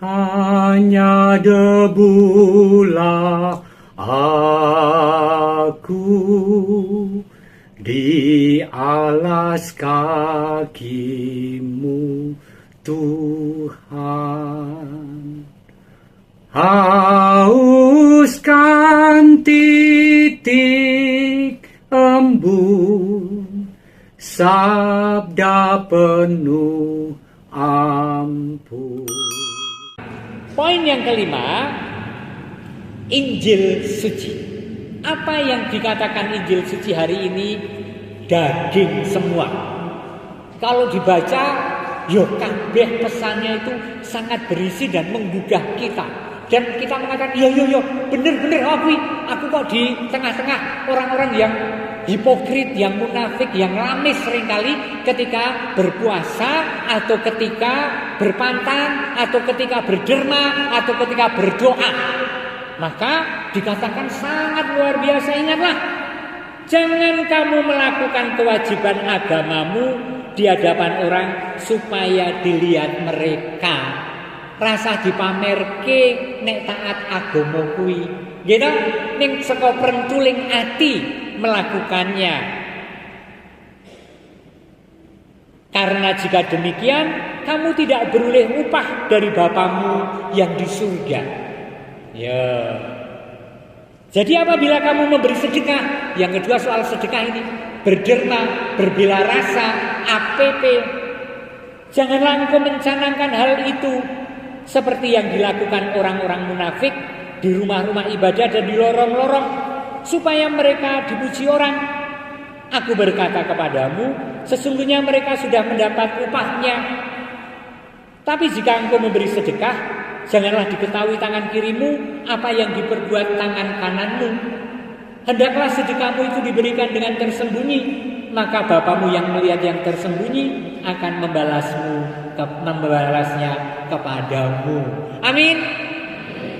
hanya debulah aku di alas kakimu, Tuhan. Hauskan titik embun, sabda penuh ampun. Poin yang kelima, Injil suci. Apa yang dikatakan Injil suci hari ini? Daging semua. Kalau dibaca, kabeh pesannya itu sangat berisi dan menggugah kita. Dan kita mengatakan, bener aku kok di tengah-tengah orang-orang yang hipokrit, yang munafik, yang lamis seringkali ketika berpuasa atau ketika berpantang atau ketika berderma atau ketika berdoa. Maka dikatakan sangat luar biasa, ingatlah, jangan kamu melakukan kewajiban agamamu di hadapan orang supaya dilihat mereka. Rasa dipamerke nek taat agama kuwi. Gitu, ning saka prentuling ati melakukannya. Karena jika demikian, kamu tidak beroleh upah dari Bapamu yang di surga. Ya. Jadi apabila kamu memberi sedekah, yang kedua soal sedekah ini, berderma, berbela rasa, APP. Janganlah engkau mencanangkan hal itu seperti yang dilakukan orang-orang munafik di rumah-rumah ibadah dan di lorong-lorong supaya mereka dipuji orang. Aku berkata kepadamu, sesungguhnya mereka sudah mendapat upahnya. Tapi jika engkau memberi sedekah, janganlah diketahui tangan kirimu apa yang diperbuat tangan kananmu. Hendaklah sedekahmu itu diberikan dengan tersembunyi, maka Bapamu yang melihat yang tersembunyi akan membalasnya kepadamu. Amin.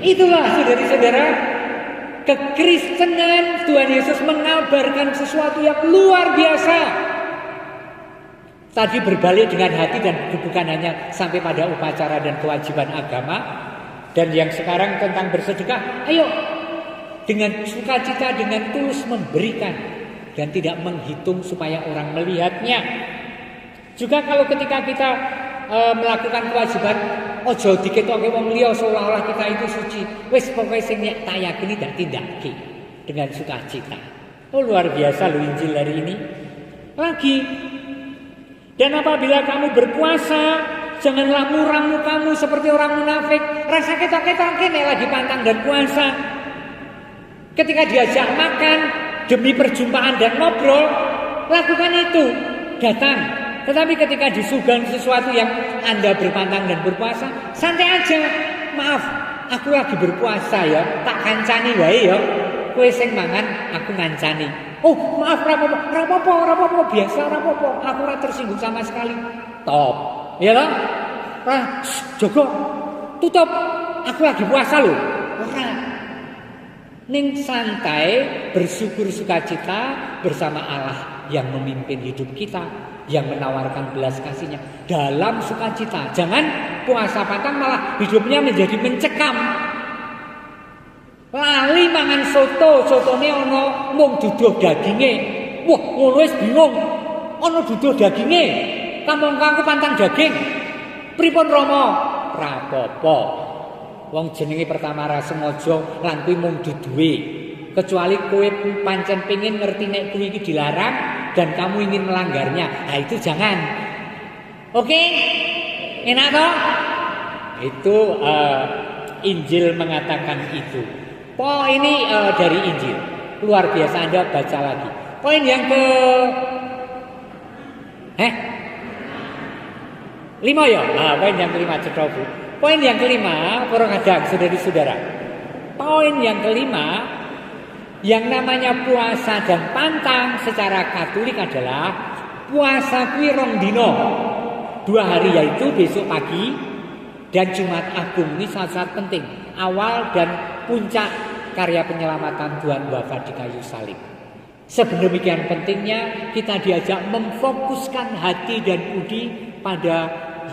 Itulah saudara-saudara, kekristenan Tuhan Yesus mengabarkan sesuatu yang luar biasa. Tadi berbalik dengan hati dan bukan hanya sampai pada upacara dan kewajiban agama. Dan yang sekarang tentang bersedekah, ayo dengan sukacita, dengan tulus memberikan dan tidak menghitung supaya orang melihatnya. Juga kalau ketika kita melakukan kewajiban, ojo diketoke wong liya seolah-olah kita itu suci. Wis pokoke sing tak yakini tak tindake dengan sukacita. Oh, luar biasa loh Injil hari ini. Lagi. Dan apabila kamu berpuasa, janganlah muram mukamu seperti orang munafik. Rasa ketok-ketok nek lagi pantang dan puasa. Ketika diajak makan demi perjumpaan dan ngobrol, lakukan itu, datang. Tetapi ketika disuguhkan sesuatu yang Anda berpantang dan berpuasa, santai aja. Maaf, aku lagi berpuasa ya, tak kancani wae ya. Kowe sing mangan, aku ngancani. Oh, maaf, rapopo, biasa rapopo. Aku ora tersinggung sama sekali. Top. Ya toh? Jogo, tutup. Aku lagi puasa loh. Ora. Ning santai, bersyukur sukacita bersama Allah yang memimpin hidup kita, yang menawarkan belas kasihnya dalam sukacita. Jangan puasa pantang malah hidupnya menjadi mencekam. Lali mangan sotone ono mung duduh daginge. Wah, ngono wis bingung. Ono duduh daginge. Kampung aku pantang daging. Pripun Rama? Rapopo. Wong jenenge pertama ra sengaja lan kuwi mung duduhe. Kecuali kowe pancen pengin ngerti nek kuwi iki dilarang dan kamu ingin melanggarnya. Nah, itu jangan. Oke? Enak toh? Itu Injil mengatakan itu. Poin ini dari Injil. Luar biasa, Anda baca lagi. Poin yang ke 5 ya? Nah, poin yang kelima cetobu. Poin yang kelima, para kadang saudara-saudara. Poin yang kelima, yang namanya puasa dan pantang secara Katolik adalah puasa kuwi rong dina. 2 hari, yaitu besok pagi dan Jumat Agung. Ini sangat penting. Awal dan puncak karya penyelamatan Tuhan wafat di kayu salib. Sedemikian pentingnya kita diajak memfokuskan hati dan budi pada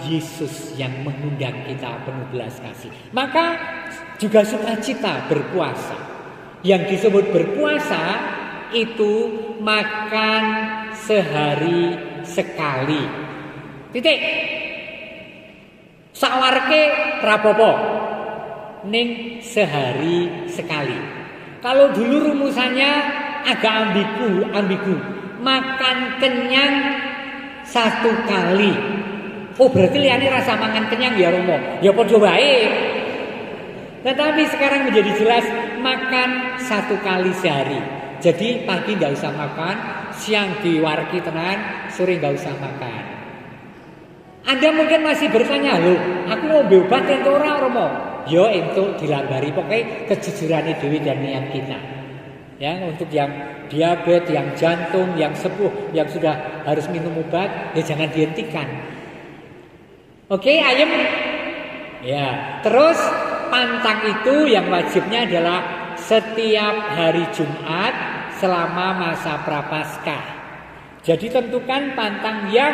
Yesus yang mengundang kita penuh belas kasih. Maka juga sukacita berpuasa. Yang disebut berpuasa itu makan sehari sekali. Titik. Sawarke rapopo. Ning sehari sekali. Kalau dulu rumusannya agak ambigu. Makan kenyang satu kali. Oh berarti liyane rasa mangan kenyang ya Romo. Ya padha wae. Tetapi sekarang menjadi jelas makan satu kali sehari. Jadi pagi nggak usah makan, siang diwarki tenan, sore nggak usah makan. Anda mungkin masih bertanya, loh, aku mau obat entuk ora Romo? Yo entuk dilambari pokoknya kejujuran dewi dan niat kita. Ya, untuk yang diabetes, yang jantung, yang sepuh, yang sudah harus minum obat, ya jangan dihentikan. Oke, ayem. Ya, terus pantang itu yang wajibnya adalah setiap hari Jumat selama masa prapaskah. Jadi tentukan pantang yang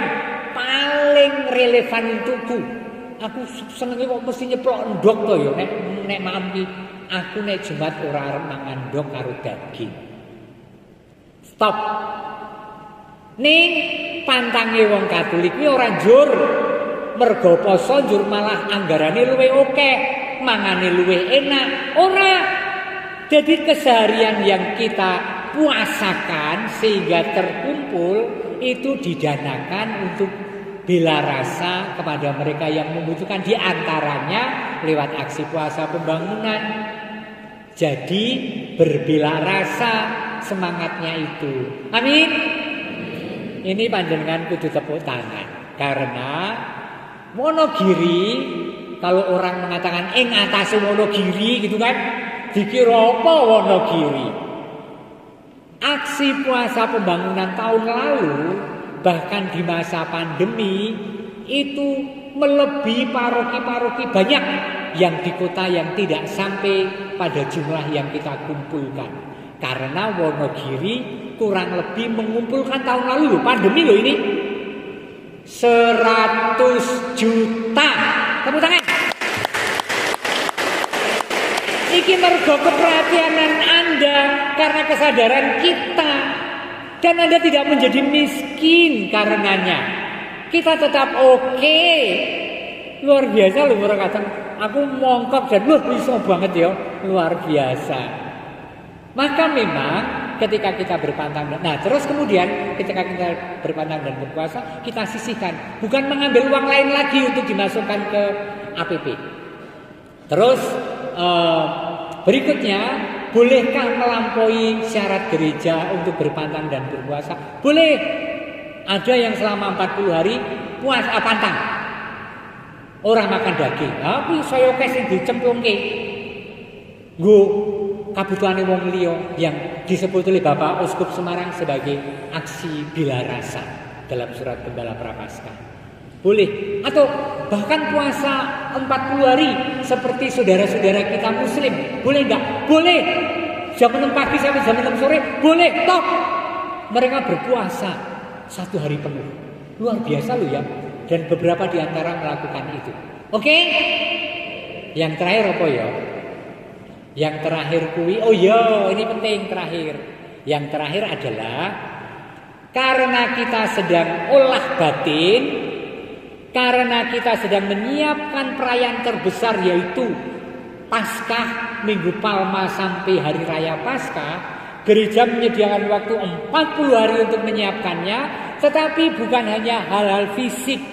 paling relevan untukku. Aku senenge kok mesti nyeplok endok to ya nek maem ki aku nek Jumat ora arep mangan endok karo daging. Stop. Ning pantange wong Katolik kuwi ora njur. Mergo poso njur malah anggarane luwih akeh, mangane luwih enak. Ora. Jadi keseharian yang kita puasakan sehingga terkumpul itu didanakan untuk bela rasa kepada mereka yang membutuhkan, di antaranya lewat aksi puasa pembangunan. Jadi berbela rasa semangatnya itu. Amin. Ini panjenengan kudu tepuk tangan. Karena Wonogiri, kalau orang mengatakan ing atase Wonogiri gitu kan, dikira apa Wonogiri? Aksi puasa pembangunan tahun lalu, bahkan di masa pandemi itu melebihi paroki-paroki banyak yang di kota yang tidak sampai pada jumlah yang kita kumpulkan. Karena Wonogiri kurang lebih mengumpulkan tahun lalu pandemi loh ini 100 juta. Tepuk tangan. Iki mergo keperhatianan Anda karena kesadaran kita. Dan Anda tidak menjadi miskin karenanya. Kita tetap oke. Luar biasa loh orang kata. Aku mongkok dan bisa banget ya. Luar biasa. Maka memang ketika kita berpantang, nah terus kemudian ketika kita berpantang dan berpuasa, kita sisihkan. Bukan mengambil uang lain lagi untuk dimasukkan ke APP. Terus berikutnya, bolehkah melampaui syarat gereja untuk berpantang dan berpuasa? Boleh. Ada yang selama 40 hari puasa pantang. Orang makan daging. Tapi saya kasih dicemplungke. Nggo kabutuhane wong liya yang disebut oleh Bapak Uskup Semarang sebagai aksi bila rasa dalam surat Gembala Prapaskah. Boleh. Atau bahkan puasa 40 hari seperti saudara-saudara kita muslim. Boleh enggak? Boleh. Jam 6 pagi sampai jam 6 sore. Boleh. Top. Mereka berpuasa 1 hari penuh. Luar biasa loh ya. Dan beberapa di antara melakukan itu. Oke? Yang terakhir apa ya? Yang terakhir kuwi, oh iya ini penting terakhir. Yang terakhir adalah karena kita sedang olah batin, karena kita sedang menyiapkan perayaan terbesar yaitu Paskah, Minggu Palma sampai Hari Raya Paskah, gereja menyediakan waktu 40 hari untuk menyiapkannya, tetapi bukan hanya hal-hal fisik,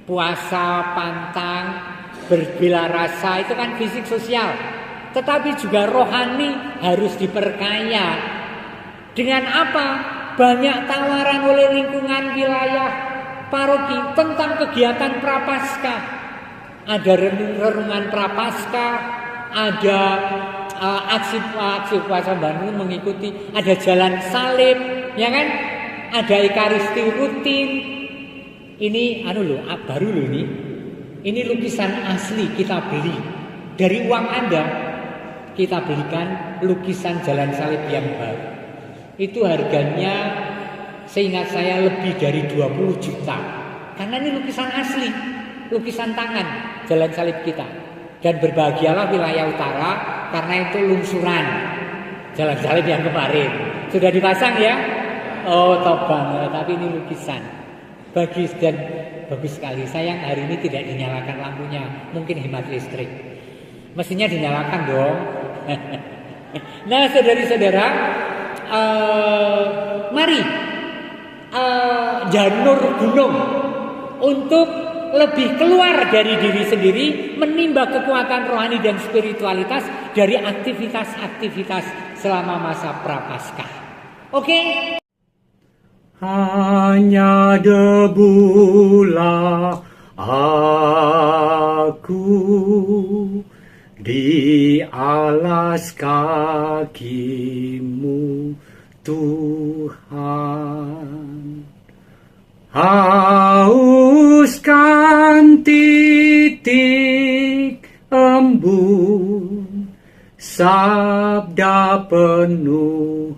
puasa, pantang, berbela rasa itu kan fisik sosial, tetapi juga rohani harus diperkaya. Dengan apa? Banyak tawaran oleh lingkungan wilayah paroki tentang kegiatan Prapaskah. Ada renungan Prapaskah, ada aksi puasa Bandung mengikuti, ada jalan salib, ya kan? Ada ekaristi rutin. Ini baru loh ini. Ini lukisan asli kita beli dari uang Anda. Kita belikan lukisan jalan salib yang baru. Itu harganya seingat saya lebih dari 20 juta. Karena ini lukisan asli. lukisan tangan jalan salib kita. Dan berbahagialah wilayah utara karena itu lungsuran jalan salib yang kemarin. Sudah dipasang ya? Oh, top banget, tapi ini lukisan. Bagus dan bagus sekali. Sayang hari ini tidak dinyalakan lampunya, mungkin hemat listrik. Mestinya dinyalakan dong. Nah, saudari-saudara, mari janur gunung untuk lebih keluar dari diri sendiri, menimba kekuatan rohani dan spiritualitas dari aktivitas-aktivitas selama masa Prapaskah. Oke? Hanya debulah aku di alas kakimu, Tuhan. Hauskan titik embun, sabda penuh